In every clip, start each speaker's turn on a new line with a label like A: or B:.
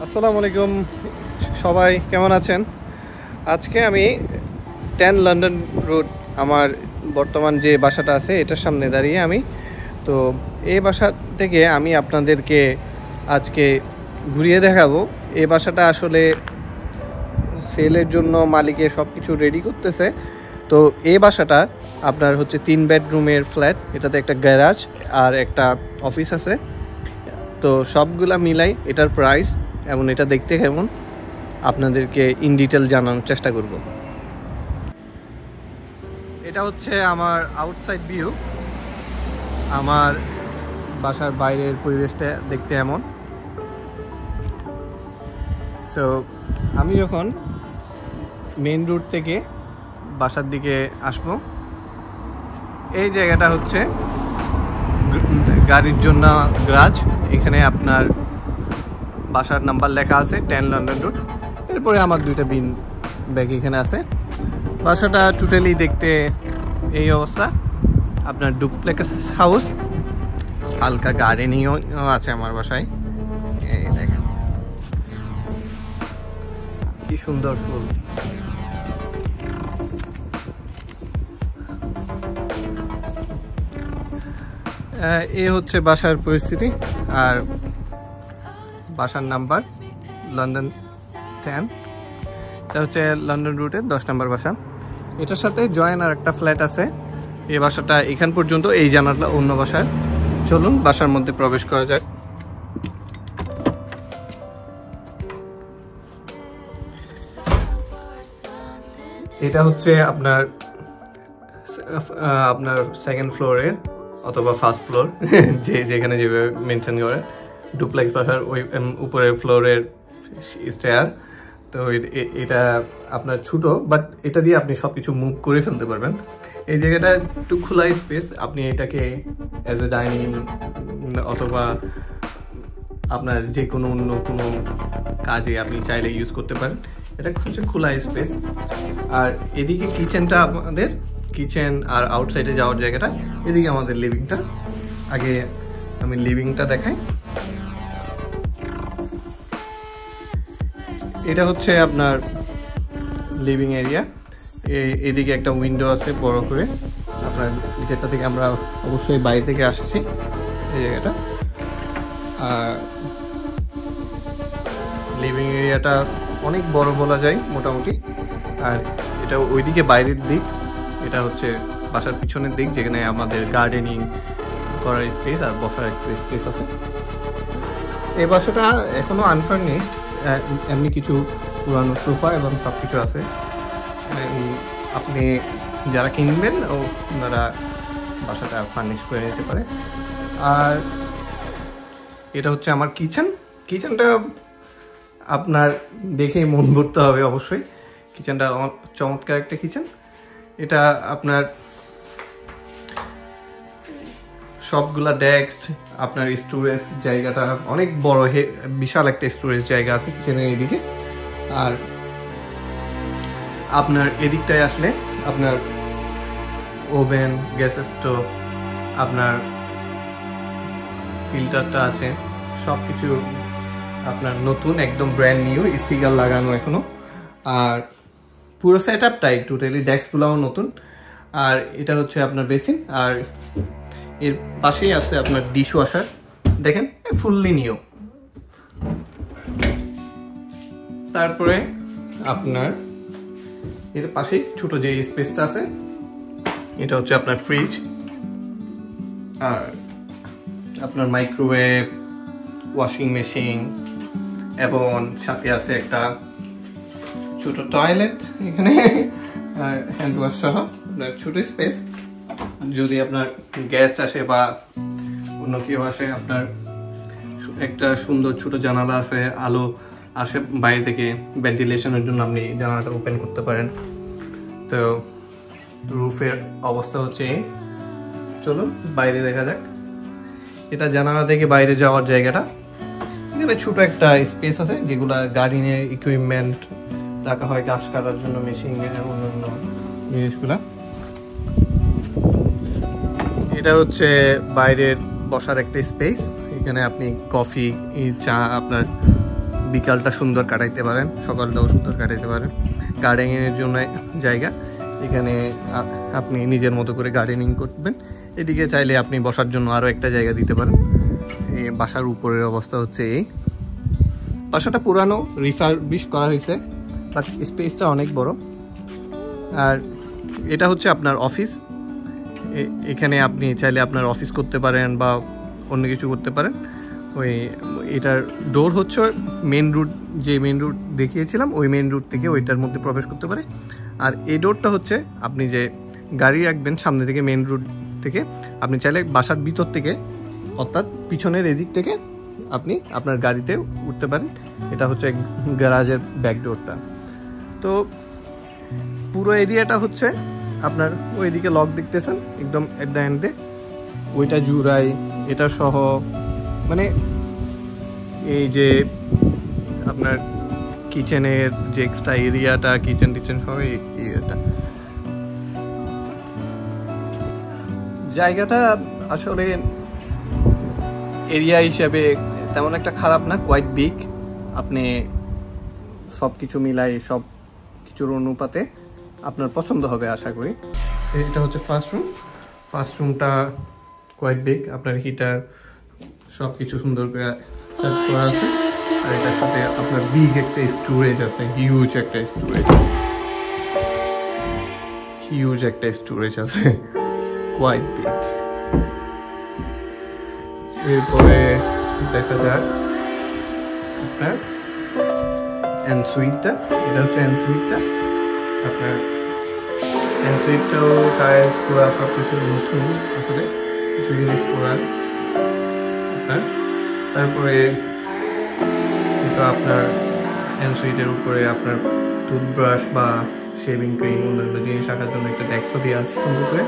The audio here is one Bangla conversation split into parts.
A: আসসালামু আলাইকুম সবাই কেমন আছেন? আজকে আমি 10 লন্ডন রোড আমার বর্তমান যে বাসাটা আছে এটার সামনে দাঁড়িয়ে আমি তো এই বাসা থেকে আমি আপনাদেরকে আজকে ঘুরিয়ে দেখাবো। এই বাসাটা আসলে সেলের জন্য মালিকে সব কিছু রেডি করতেছে। তো এই বাসাটা আপনার হচ্ছে 3 বেডরুমের ফ্ল্যাট, এটাতে একটা গ্যারাজ আর একটা অফিস আছে। তো সবগুলা মিলাই এটার প্রাইস এবং এটা দেখতে কেমন আপনাদেরকে ইন ডিটেল জানানোর চেষ্টা করব। এটা হচ্ছে আমার আউটসাইড ভিউ। আমার বাসার বাইরের পরিবেশটা দেখতে এমন। সো আমি যখন মেইন রোড থেকে বাসার দিকে আসব, এই জায়গাটা হচ্ছে গাড়ির জন্য গ্যারাজ। এখানে আপনার বাসার নাম্বার লেখা আছে 10 লন্ডন রোড। এরপরে আমার দুইটা বিন ব্যাগ এখানে আছে। বাসাটা টোটালি দেখতে এই অবস্থা। আপনার ডুপ্লেক্স হাউস, হালকা গার্ডেনিংও আছে আমার বাসায়। এই দেখেন কি সুন্দর ফুল। এই হচ্ছে বাসার পরিস্থিতি। আর বাসার নাম্বার লন্ডন 10। এটা হচ্ছে লন্ডন রুটের 10 নম্বর বাসা। এটার সাথে জয়েন আর একটা ফ্ল্যাট আছে। এই বাসাটা এখান পর্যন্ত, এই জানালা অন্য বাসার। চলুন বাসার মধ্যে প্রবেশ করা যাক। এটা হচ্ছে আপনার সেকেন্ড ফ্লোরের অথবা ফার্স্ট ফ্লোর, যেখানে যেভাবে মেনশন করে। ডুপ্লেক্স বাসার ওই উপরের ফ্লোরের স্টেয়ার। তো এটা আপনার ছোট, বাট এটা দিয়ে আপনি সব কিছু মুভ করে ফেলতে পারবেন। এই জায়গাটা একটু খোলা স্পেস, আপনি এটাকে অ্যাজ এ ডাইনিং অথবা আপনার যে কোনো অন্য কোনো কাজে আপনি চাইলে ইউজ করতে পারেন। এটা হচ্ছে খোলা স্পেস। আর এদিকে কিচেনটা, আমাদের কিচেন আর আউটসাইডে যাওয়ার জায়গাটা। এদিকে আমাদের লিভিংটা। আগে আমি লিভিংটা দেখাই। এটা হচ্ছে আপনার লিভিং এরিয়া। এদিকে একটা উইন্ডো আছে বড় করে, আপনার যেটা থেকে আমরা অবশ্যই বাইরে থেকে আসছি এই জায়গাটা। আর লিভিং এরিয়াটা অনেক বড় বলা যায় মোটামুটি। আর এটা ওইদিকে বাইরের দিক, এটা হচ্ছে বাসার পিছনের দিক, যেখানে আমাদের গার্ডেনিং করার স্পেস আর বসার একটু স্পেস আছে। এই বাসাটা এখনো আনফার্নিশড, এমনি কিছু পুরানো সোফা এবং সব কিছু আছে। আপনি যারা কিনবেন ওনারা বাসাটা ফার্নিশ করে নিতে পারে। আর এটা হচ্ছে আমার কিচেনটা আপনার দেখেই মন ভরতে হবে অবশ্যই। কিচেনটা চমৎকার একটা কিচেন। এটা আপনার সবগুলা ডেস্ক, আপনার স্টোরেজ জায়গাটা অনেক বড়, বিশাল একটা স্টোরেজ জায়গা আছে কিচেনের এইদিকে। আর আপনার এদিকটায় আসলে আপনার ওভেন, গ্যাস স্টোভ, আপনার ফিল্টারটা আছে, সব কিছু আপনার নতুন, একদম ব্র্যান্ড নিউ, স্টিকার লাগানো এখনো। আর পুরো সেট আপটাই টোটালি, ডেস্কগুলোও নতুন। আর এটা হচ্ছে আপনার বেসিন। আর এর পাশেই আছে আপনার ডিশ ওয়াশার, দেখেন ফুললি নিউ। তারপরে আপনার এর পাশেই ছোট যে স্পেসটা আছে, এটা হচ্ছে আপনার ফ্রিজ। আর আপনার মাইক্রোওয়েভ, ওয়াশিং মেশিন এবং সাথে আছে একটা ছোট টয়লেট এখানে, আর হ্যান্ড ওয়াশ সহ আপনার ছোট স্পেস। যদি আপনার গেস্ট আসে বা অন্য কেউ আসে, আপনার একটা সুন্দর ছোট জানালা আছে, আলো আসে বাইরে থেকে, ভেন্টিলেশনের জন্য আপনি জানালাটা ওপেন করতে পারেন। তো রুফের অবস্থা হচ্ছে, চলুন বাইরে দেখা যাক। এটা জানালা থেকে বাইরে যাওয়ার জায়গাটা। এখানে ছোট একটা স্পেস আছে, যেগুলা গার্ডেনের ইকুইপমেন্ট রাখা হয়, ঘাস কাটার জন্য মেশিন, অন্যান্য জিনিসগুলা। এটা হচ্ছে বাইরের বসার একটা স্পেস। এখানে আপনি কফি, চা আপনার বিকালটা সুন্দর কাটাইতে পারেন, সকালটাও সুন্দর কাটাইতে পারেন। গার্ডেনিংয়ের জন্য জায়গা, এখানে আপনি নিজের মতো করে গার্ডেনিং করবেন। এদিকে চাইলে আপনি বসার জন্য আরও একটা জায়গা দিতে পারেন। এই বাসার উপরের অবস্থা হচ্ছে এই। বাসাটা পুরানো, রিফারবিশ করা হয়েছে, বাট স্পেসটা অনেক বড়। আর এটা হচ্ছে আপনার অফিস। এখানে আপনি চাইলে আপনার অফিস করতে পারেন বা অন্য কিছু করতে পারেন। এটার ডোর হচ্ছে মেন রুট, যে মেন রুট দেখিয়েছিলাম ওই মেন রুট থেকে ওইটার মধ্যে প্রবেশ করতে পারে। আর এই ডোরটা হচ্ছে আপনি যে গাড়ি রাখবেন সামনে থেকে, মেন রুট থেকে আপনি চাইলে বাসার ভিতর থেকে, অর্থাৎ পিছনের এদিক থেকে আপনি আপনার গাড়িতে উঠতে পারেন। এটা হচ্ছে গ্যারাজের ব্যাক ডোরটা। তো পুরো এরিয়াটা হচ্ছে আপনার ওইদিকে লক দেখতেছেন একদম এট দ্য এন্ডে, ওইটা জুড়াই এটা সহ, মানে এই যে আপনার কিচেনের যে এক্সট্রা এরিয়াটা, কিচেন সহ এই এরিয়াটা। জায়গাটা আসলে এরিয়া হিসাবে তেমন একটা খারাপ না, কোয়াইট বিগ। আপনি সব কিছু মিলাই, সব কিছুর অনুপাতে আপনার পছন্দ হবে আশা করি। এটা হচ্ছে ফার্স্ট রুমটা কোয়াইট বিগ, আপনার হিটার সব কিছু সুন্দর করে সেট করা আছে। আর এটার সাথে আপনার বিগ একটা স্টোরেজ আছে, হিউজ একটা স্টোরেজ আছে, কোয়াইট বিগ। এরপরে দেখা যাক আপনার এনসুইটটা। এটা হচ্ছে এনসুইটটা। আপনার এনসুইটটাও টাইলস করা, সব কিছু নতুন, আসলে কিছু জিনিস করার আপনার। তারপরে এটা আপনার এনসুইটের উপরে আপনার টুথব্রাশ বা শেভিং ক্রিম অন্যান্য জিনিস রাখার জন্য একটা ডেস্কও দিয়ে আছে সুন্দর করে।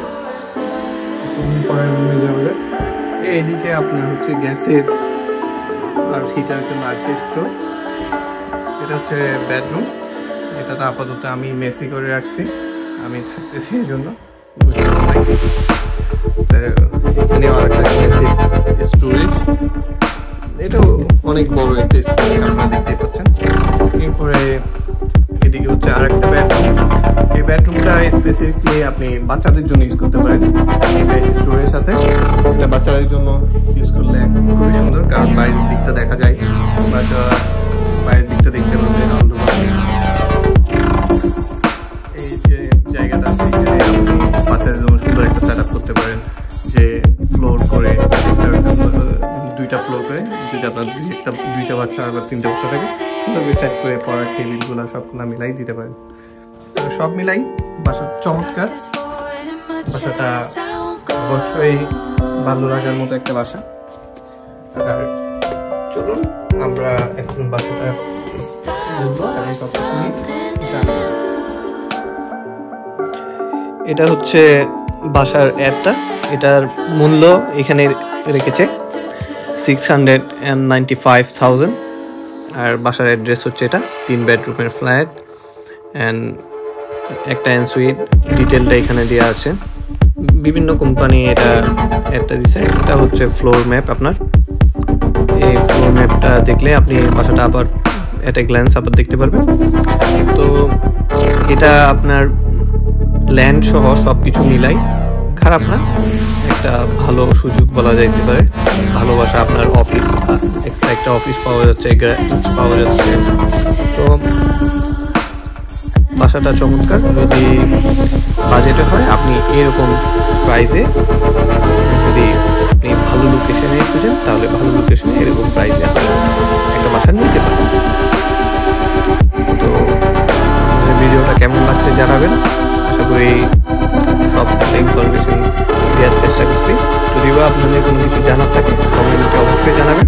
A: এইদিকে আপনার হচ্ছে গ্যাসের আর হিটারের জন্য আরেকটা স্টোর। এটা হচ্ছে বেডরুম। এটাতে আপাতত আমি মেসি করে রাখছি, আমি থাকতেছি এই জন্য। এখানে আরেকটা মেসি স্টোরেজ, এটাও অনেক বড় একটা স্টোরেজ আপনারা দেখতে পাচ্ছেন। এরপরে এদিকে হচ্ছে আরেকটা বেডরুম। এই বেডরুমটা স্পেসিফিকলি আপনি বাচ্চাদের জন্য ইউজ করতে পারেন। স্টোরেজ আছে, এটা বাচ্চাদের জন্য ইউজ করলে খুবই সুন্দর, কারণ বাইরের দিকটা দেখা যায়, বাচ্চারা বাইরের দিকটা দেখতে পারবে, আনন্দ পাবে। এই যে জায়গাটা আছে, এখানে আপনি বাচ্চাদের জন্য সুন্দর একটা সেট আপ করতে পারেন, যে ফ্লোর করে দুইটা ফ্লোর করে, যদি আপনার দুইটা বাচ্চা বা তিনটা বাচ্চা থাকে, সুন্দর সেট করে পড়ার টেবিলগুলো সবগুলো মিলাই দিতে পারেন। সব মিলাই বাসা চমৎকার। বাসাটা অবশ্যই ভালো লাগার মতো একটা বাসা। আর চলুন আমরা এখন বাসাটা বলবো এবং সবকিছু জানবো। এটা হচ্ছে বাসার অ্যাডটা। এটার মূল্য এখানে রেখেছে 695,000। আর বাসার অ্যাড্রেস হচ্ছে এটা 3 বেডরুমের ফ্ল্যাট অ্যান্ড একটা এনসুইট। ডিটেলটা এখানে দেওয়া আছে, বিভিন্ন কোম্পানি এটা দিছে। এটা হচ্ছে ফ্লোর ম্যাপ। আপনার এই ফ্লোর ম্যাপটা দেখলে আপনি বাসাটা আবার এট এ গ্ল্যান্স আবার দেখতে পারবেন। তো এটা আপনার ল্যান্ড সহ সব কিছু মিলাই খারাপ না, একটা ভালো সুযোগ বলা যাইতে পারে। ভালোবাসা, আপনার অফিস, এক্সট্রা একটা অফিস পাওয়া যাচ্ছে, তো বাসাটা চমৎকার। যদি বাজেটে হয়, আপনি এরকম প্রাইসে, যদি আপনি ভালো লোকেশনে খুঁজেন, তাহলে ভালো লোকেশনে এরকম প্রাইসে একটা বাসা নিতে পারেন। তো ভিডিওটা কেমন লাগছে জানাবেন। আশা করি সব ইনফরমেশন দেওয়ার চেষ্টা করছি। যদিও আপনাদের কোনো কিছু জানার থাকে কমেন্টে অবশ্যই জানাবেন।